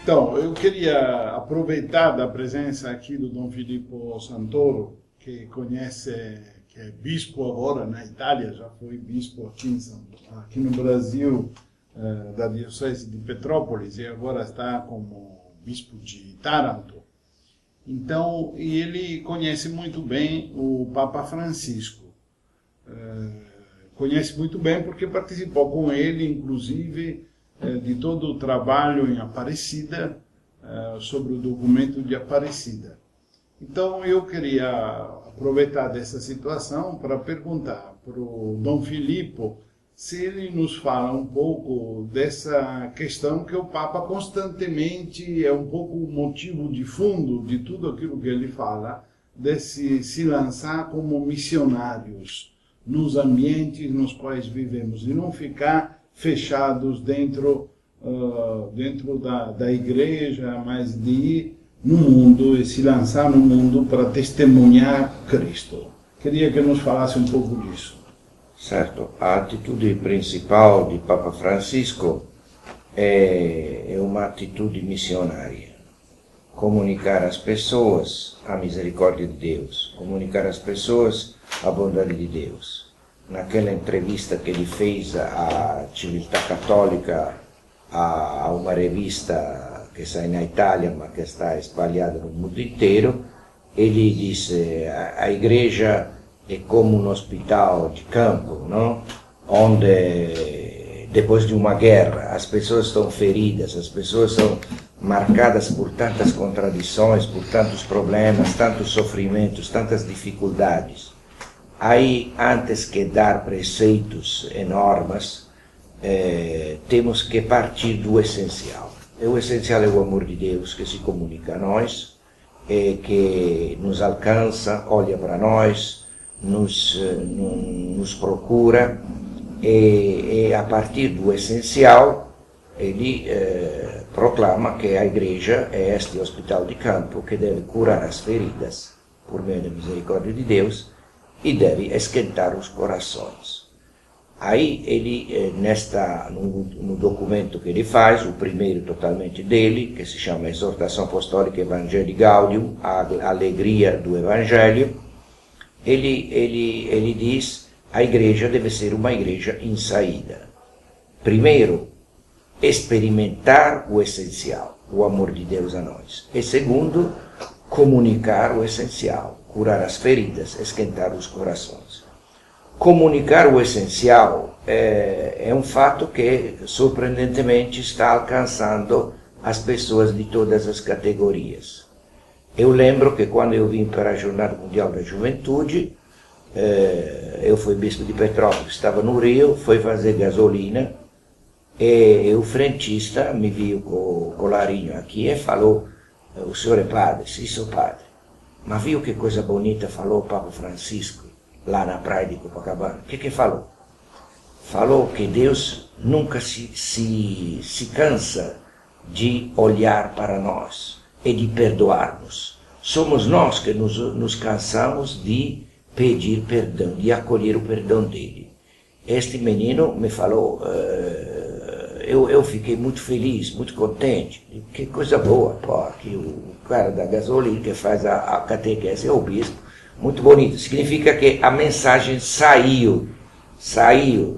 Então, eu queria aproveitar da presença aqui do Dom Filippo Santoro, que conhece, que é bispo agora na Itália, já foi bispo aqui no Brasil, da Diocese de Petrópolis, e agora está como bispo de Taranto. Então, e ele conhece muito bem o Papa Francisco. Conhece muito bem porque participou com ele, inclusive, de todo o trabalho em Aparecida, sobre o documento de Aparecida. Então, eu queria aproveitar dessa situação para perguntar para o Dom Filippo se ele nos fala um pouco dessa questão que o Papa constantemente é um pouco o motivo de fundo de tudo aquilo que ele fala, de se lançar como missionários nos ambientes nos quais vivemos e não ficar fechados dentro da igreja, mas de ir no mundo e se lançar no mundo para testemunhar Cristo. Queria que nos falasse um pouco disso. Certo, a atitude principal de Papa Francisco é uma atitude missionária. Comunicar às pessoas a misericórdia de Deus, comunicar às pessoas a bondade de Deus. Naquela entrevista que ele fez à Civiltà Católica, a uma revista que sai na Itália, mas que está espalhada no mundo inteiro, ele disse: a igreja é como um hospital de campo, não? Onde, depois de uma guerra, as pessoas estão feridas, as pessoas são marcadas por tantas contradições, por tantos problemas, tantos sofrimentos, tantas dificuldades. Aí, antes que dar preceitos e normas, temos que partir do essencial. E o essencial é o amor de Deus que se comunica a nós, que nos alcança, olha para nós, nos procura, e a partir do essencial ele proclama que a igreja é este hospital de campo que deve curar as feridas por meio da misericórdia de Deus e deve esquentar os corações. Aí ele, no documento que ele faz, o primeiro totalmente dele, que se chama Exortação Apostólica Evangelii Gaudium, a alegria do Evangelho, ele diz: a igreja deve ser uma igreja em saída. Primeiro, experimentar o essencial, o amor de Deus a nós. E segundo, comunicar o essencial, curar as feridas, esquentar os corações. Comunicar o essencial é um fato que, surpreendentemente, está alcançando as pessoas de todas as categorias. Eu lembro que quando eu vim para a Jornada Mundial da Juventude, eu fui bispo de Petrópolis, estava no Rio, fui fazer gasolina, e o frentista me viu com o colarinho aqui e falou: o senhor é padre? Sim, sou padre. Mas viu que coisa bonita falou o Papa Francisco lá na praia de Copacabana? O que falou? Falou que Deus nunca se cansa de olhar para nós e de perdoar-nos. Somos nós que nos cansamos de pedir perdão, de acolher o perdão dele. Este menino me falou, eu fiquei muito feliz, muito contente. Que coisa boa, pô, que o cara da gasolina que faz a catequese é o bispo. Muito bonito. Significa que a mensagem saiu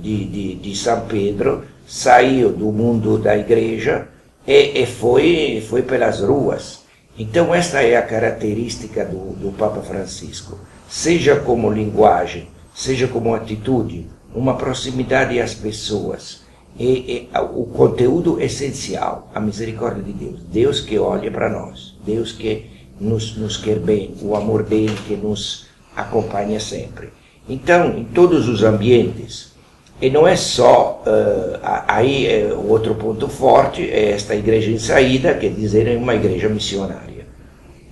de São Pedro, saiu do mundo da igreja e foi pelas ruas. Então esta é a característica do Papa Francisco. Seja como linguagem, seja como atitude, uma proximidade às pessoas. E o conteúdo essencial, a misericórdia de Deus. Deus que olha para nós, Deus que nos quer bem, o amor dele que nos acompanha sempre. Então, em todos os ambientes, e não é só, o outro ponto forte é esta igreja em saída, quer dizer, é uma igreja missionária.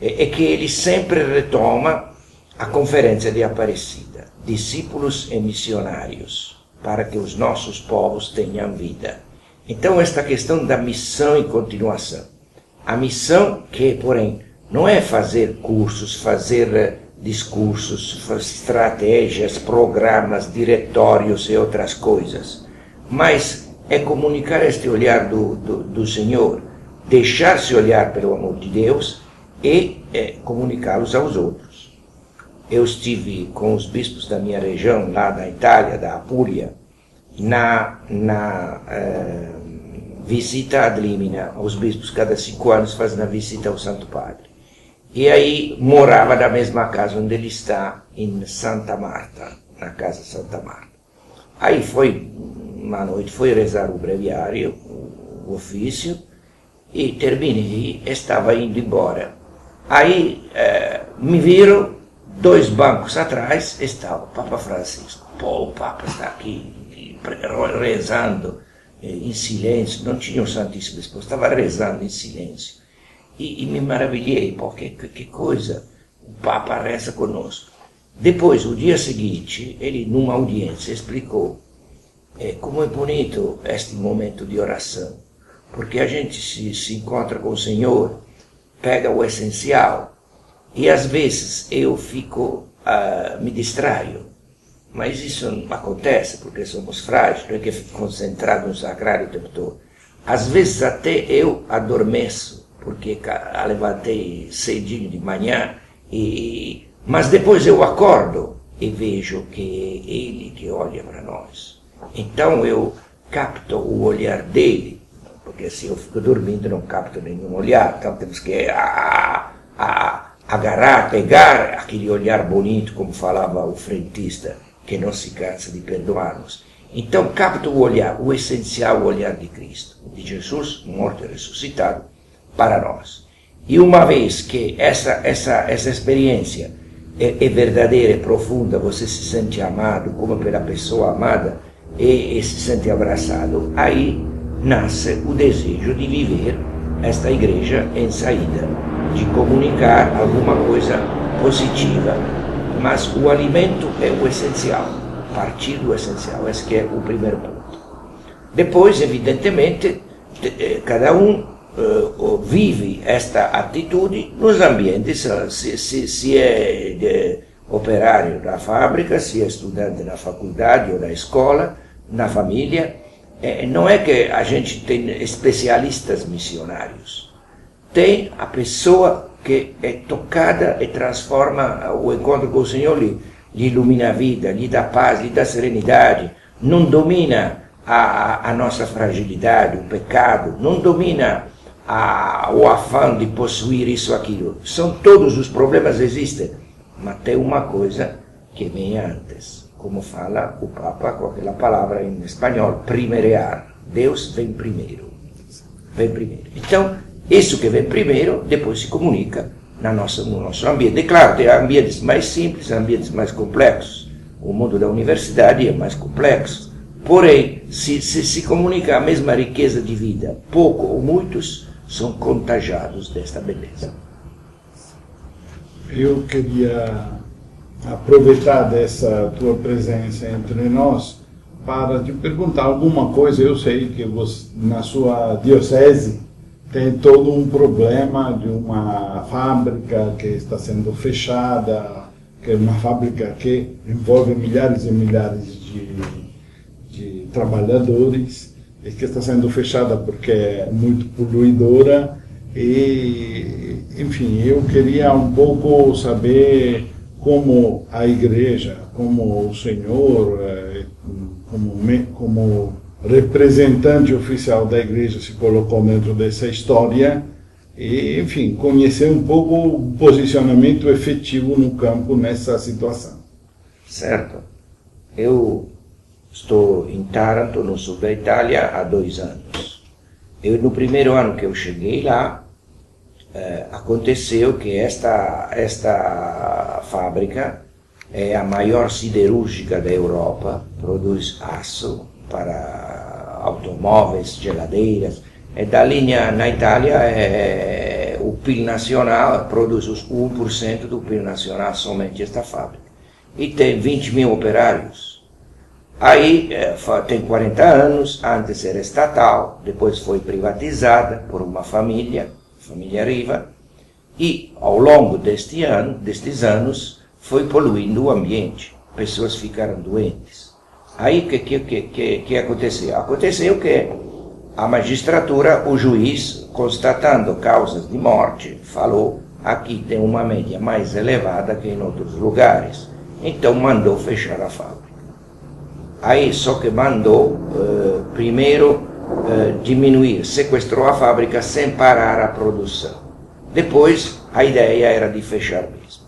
É que ele sempre retoma a conferência de Aparecida, discípulos e missionários, para que os nossos povos tenham vida. Então, esta questão da missão e continuação. A missão que, porém, não é fazer cursos, fazer discursos, estratégias, programas, diretórios e outras coisas, mas é comunicar este olhar do Senhor, deixar-se olhar pelo amor de Deus e comunicá-los aos outros. Eu estive com os bispos da minha região, lá da Itália, da Apulia, na visita ad limina. Os bispos, cada 5 anos, fazem a visita ao Santo Padre. E aí morava na mesma casa onde ele está, em Santa Marta, na casa Santa Marta. Aí uma noite, foi rezar o breviário, o ofício, e terminei, estava indo embora. Aí me viram, 2 bancos atrás, estava o Papa Francisco. Pô, o Papa está aqui rezando em silêncio, não tinha o Santíssimo Disposto, estava rezando em silêncio. E me maravilhei, porque que coisa, o Papa reza conosco. Depois, o dia seguinte, ele, numa audiência, explicou como é bonito este momento de oração, porque a gente se encontra com o Senhor, pega o essencial, e às vezes eu me distraio, mas isso não acontece, porque somos frágeis, não é que eu fico concentrado no sacrário o tempo todo. Às vezes até eu adormeço, porque levantei cedinho de manhã, mas depois eu acordo e vejo que é ele que olha para nós. Então eu capto o olhar dele, porque se eu fico dormindo não capto nenhum olhar, então temos que agarrar, pegar aquele olhar bonito, como falava o frentista, que não se cansa de perdoar-nos. Então capto o olhar, o essencial olhar de Cristo, de Jesus, morto e ressuscitado, para nós. E uma vez que essa experiência é verdadeira e profunda, você se sente amado como pela pessoa amada e se sente abraçado, aí nasce o desejo de viver esta igreja em saída, de comunicar alguma coisa positiva. Mas o alimento é o essencial, partir do essencial, esse que é o primeiro ponto. Depois, evidentemente, cada um vive esta atitude nos ambientes, se é operário na fábrica, se é estudante na faculdade ou na escola, na família. Não é que a gente tem especialistas missionários. Tem a pessoa que é tocada e transforma o encontro com o Senhor, lhe ilumina a vida, lhe dá paz, lhe dá serenidade, não domina a nossa fragilidade, o pecado, não domina o afã de possuir isso ou aquilo. Todos os problemas existem, mas tem uma coisa que vem antes, como fala o Papa com aquela palavra em espanhol, primerear. Deus vem primeiro. Vem primeiro. Então, isso que vem primeiro, depois se comunica no nosso ambiente. E claro, tem ambientes mais simples, ambientes mais complexos. O mundo da universidade é mais complexo. Porém, se comunica a mesma riqueza de vida, pouco ou muitos são contagiados desta beleza. Eu queria aproveitar dessa tua presença entre nós para te perguntar alguma coisa. Eu sei que você, na sua diocese, tem todo um problema de uma fábrica que está sendo fechada, que é uma fábrica que envolve milhares e milhares de trabalhadores, e que está sendo fechada porque é muito poluidora. E, enfim, eu queria um pouco saber como a igreja, como o senhor, como representante oficial da igreja, se colocou dentro dessa história e, enfim, conhecer um pouco o posicionamento efetivo no campo nessa situação. Certo. Eu estou em Taranto, no sul da Itália, há 2 anos. No primeiro ano que eu cheguei lá, aconteceu que esta fábrica é a maior siderúrgica da Europa, produz aço para automóveis, geladeiras. Da linha na Itália, o PIL nacional produz os 1% do PIL nacional somente esta fábrica. E tem 20 mil operários. Aí tem 40 anos, antes era estatal, depois foi privatizada por uma família Riva, e ao longo destes anos foi poluindo o ambiente, pessoas ficaram doentes. Aí o que aconteceu? Aconteceu que a magistratura, o juiz, constatando causas de morte, falou: aqui tem uma média mais elevada que em outros lugares. Então mandou fechar a fábrica. Aí só que mandou primeiro diminuir, sequestrou a fábrica sem parar a produção. Depois a ideia era de fechar mesmo.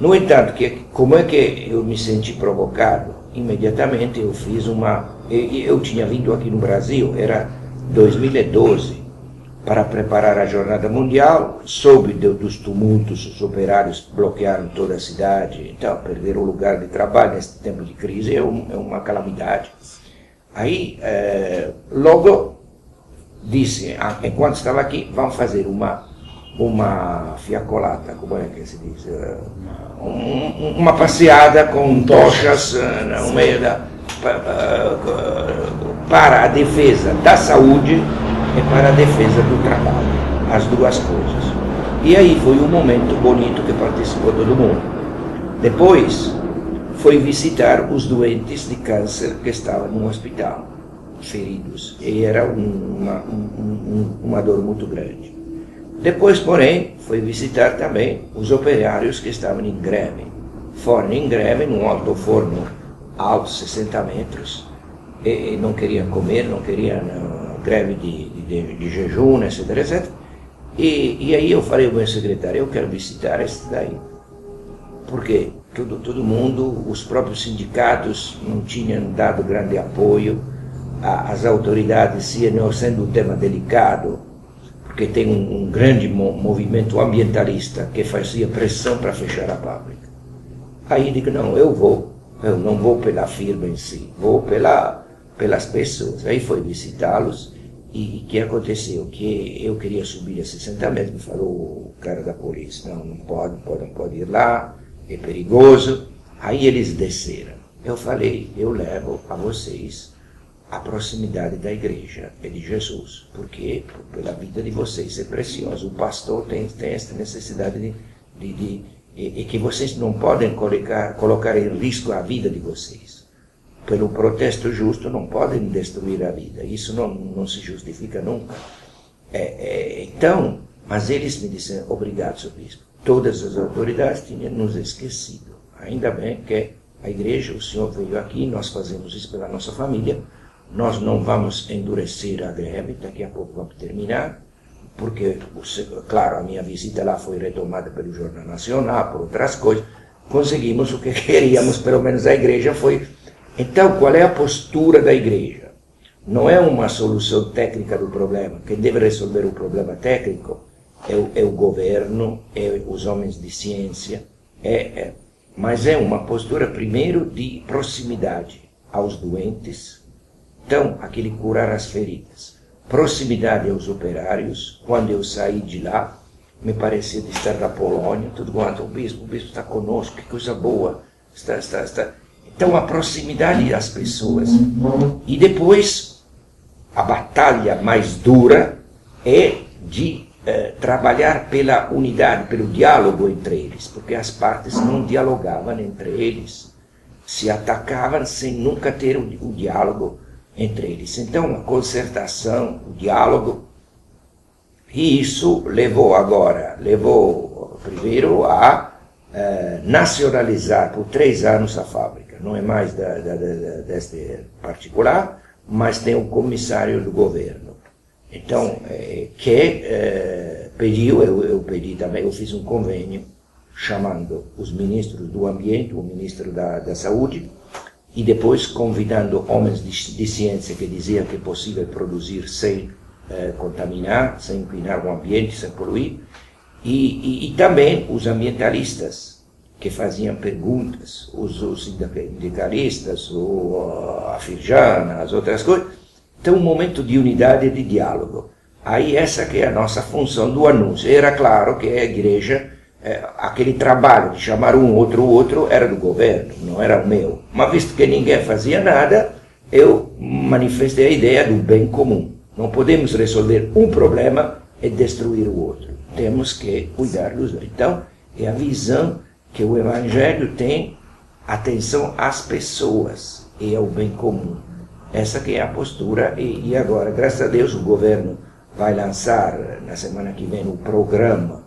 No entanto, como é que eu me senti provocado? Imediatamente eu fiz eu tinha vindo aqui no Brasil, era 2012, para preparar a Jornada Mundial, soube dos tumultos, os operários bloquearam toda a cidade, então perder o lugar de trabalho nesse tempo de crise é uma calamidade. Aí, logo, disse, enquanto estava aqui, vamos fazer uma fiacolata, como é que se diz? Uma passeada com tochas no meio para a defesa da saúde e para a defesa do trabalho, as duas coisas. E aí foi um momento bonito que participou todo mundo. Depois foi visitar os doentes de câncer que estavam no hospital, feridos, e era uma dor muito grande. Depois, porém, foi visitar também os operários que estavam em greve. Foram em greve num alto forno alto, 60 metros, e não queriam comer, não queriam greve de jejum, etc, etc. E aí eu falei ao meu secretário: eu quero visitar esse daí. Porque todo mundo, os próprios sindicatos não tinham dado grande apoio, as autoridades, sendo um tema delicado, porque tem um grande movimento ambientalista que fazia pressão para fechar a fábrica. Aí digo: não, eu não vou pela firma em si, vou pelas pessoas. Aí foi visitá-los. E o que aconteceu? Que eu queria subir a 60 metros, me falou o cara da polícia: não pode ir lá, é perigoso. Aí eles desceram. Eu falei: eu levo a vocês a proximidade da igreja e de Jesus, porque pela vida de vocês é precioso. O pastor tem essa necessidade e que vocês não podem colocar em risco a vida de vocês. Pelo protesto justo não podem destruir a vida, isso não se justifica nunca. Então, mas eles me disseram: obrigado, Sr. Bispo. Todas as autoridades tinham nos esquecido. Ainda bem que a igreja, o senhor veio aqui, nós fazemos isso pela nossa família, nós não vamos endurecer a greve, daqui a pouco vamos terminar, porque, claro, a minha visita lá foi retomada pelo Jornal Nacional, por outras coisas, conseguimos o que queríamos, pelo menos a igreja foi. Então, qual é a postura da igreja? Não é uma solução técnica do problema. Quem deve resolver o problema técnico é o governo, é os homens de ciência, mas é uma postura, primeiro, de proximidade aos doentes. Então, aquele curar as feridas. Proximidade aos operários. Quando eu saí de lá, me parecia de estar na Polônia, tudo quanto o bispo está conosco, que coisa boa. Está. Então, a proximidade das pessoas. E depois, a batalha mais dura é de trabalhar pela unidade, pelo diálogo entre eles, porque as partes não dialogavam entre eles, se atacavam sem nunca ter o diálogo entre eles. Então, a concertação, o diálogo, e isso levou primeiro a nacionalizar por 3 anos a fábrica. Não é mais deste particular, mas tem um comissário do governo. Então, pediu, eu pedi também, eu fiz um convênio chamando os ministros do ambiente, o ministro da saúde, e depois convidando homens de ciência que diziam que é possível produzir sem contaminar, sem empinar o ambiente, sem poluir, e também os ambientalistas, que faziam perguntas, os sindicalistas, a Firjana, as outras coisas. Então, um momento de unidade e de diálogo. Aí essa que é a nossa função do anúncio. Era claro que a igreja, aquele trabalho de chamar um outro, era do governo, não era o meu. Mas visto que ninguém fazia nada, eu manifestei a ideia do bem comum. Não podemos resolver um problema e destruir o outro. Temos que cuidar dos dois. Então, é a visão que o Evangelho tem, atenção às pessoas e ao bem comum. Essa que é a postura, e agora, graças a Deus, o governo vai lançar na semana que vem um programa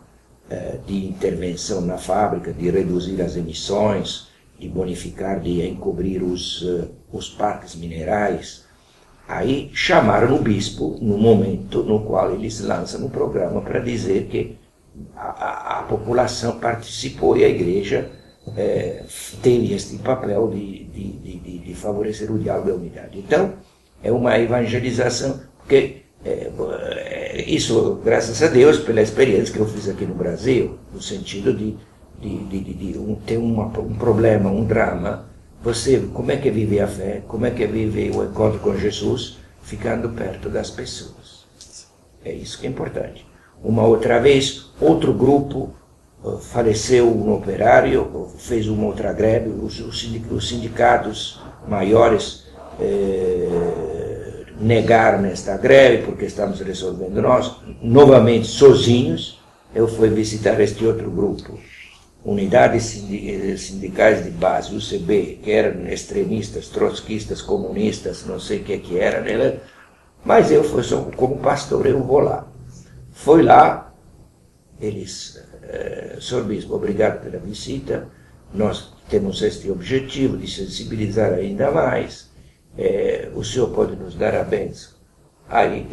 de intervenção na fábrica, de reduzir as emissões, de bonificar, de encobrir os parques minerais. Aí chamaram o bispo no momento no qual eles lançam o programa para dizer que a população participou e a igreja teve este papel de favorecer o diálogo e a unidade. Então, é uma evangelização, porque isso, graças a Deus, pela experiência que eu fiz aqui no Brasil, no sentido de ter um problema, um drama, você, como é que vive a fé, como é que vive o encontro com Jesus, ficando perto das pessoas. É isso que é importante. Uma outra vez, outro grupo faleceu um operário, fez uma outra greve, os sindicatos maiores negaram esta greve, porque estamos resolvendo nós, novamente sozinhos. Eu fui visitar este outro grupo, Unidades Sindicais de Base, UCB, que eram extremistas, trotskistas, comunistas, não sei o que eram, né? Mas eu fui só como pastor, eu vou lá. Fui lá, eles, Senhor Bispo, obrigado pela visita, nós temos este objetivo de sensibilizar ainda mais, o senhor pode nos dar a bênção. Aí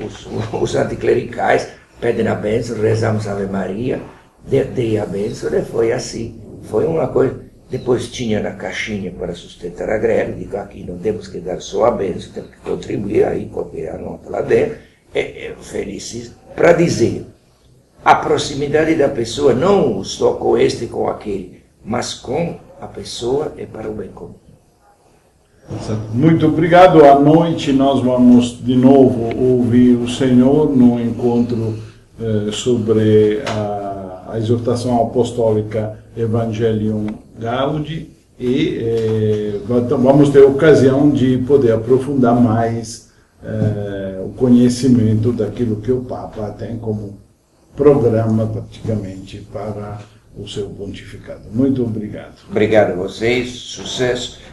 os anticlericais pedem a bênção, rezamos a Ave Maria, dei a bênção, e foi assim. Foi uma coisa. Depois tinha na caixinha para sustentar a greve, digo, aqui não temos que dar só a bênção, temos que contribuir, aí coloquei a nota lá dentro, feliz, para dizer, a proximidade da pessoa, não só com este e com aquele, mas com a pessoa é para o bem comum. Muito obrigado. À noite nós vamos de novo ouvir o Senhor no encontro sobre a exortação apostólica Evangelium Gaudium e vamos ter ocasião de poder aprofundar mais o conhecimento daquilo que o Papa tem como programa praticamente para o seu pontificado. Muito obrigado. Obrigado a vocês, sucesso.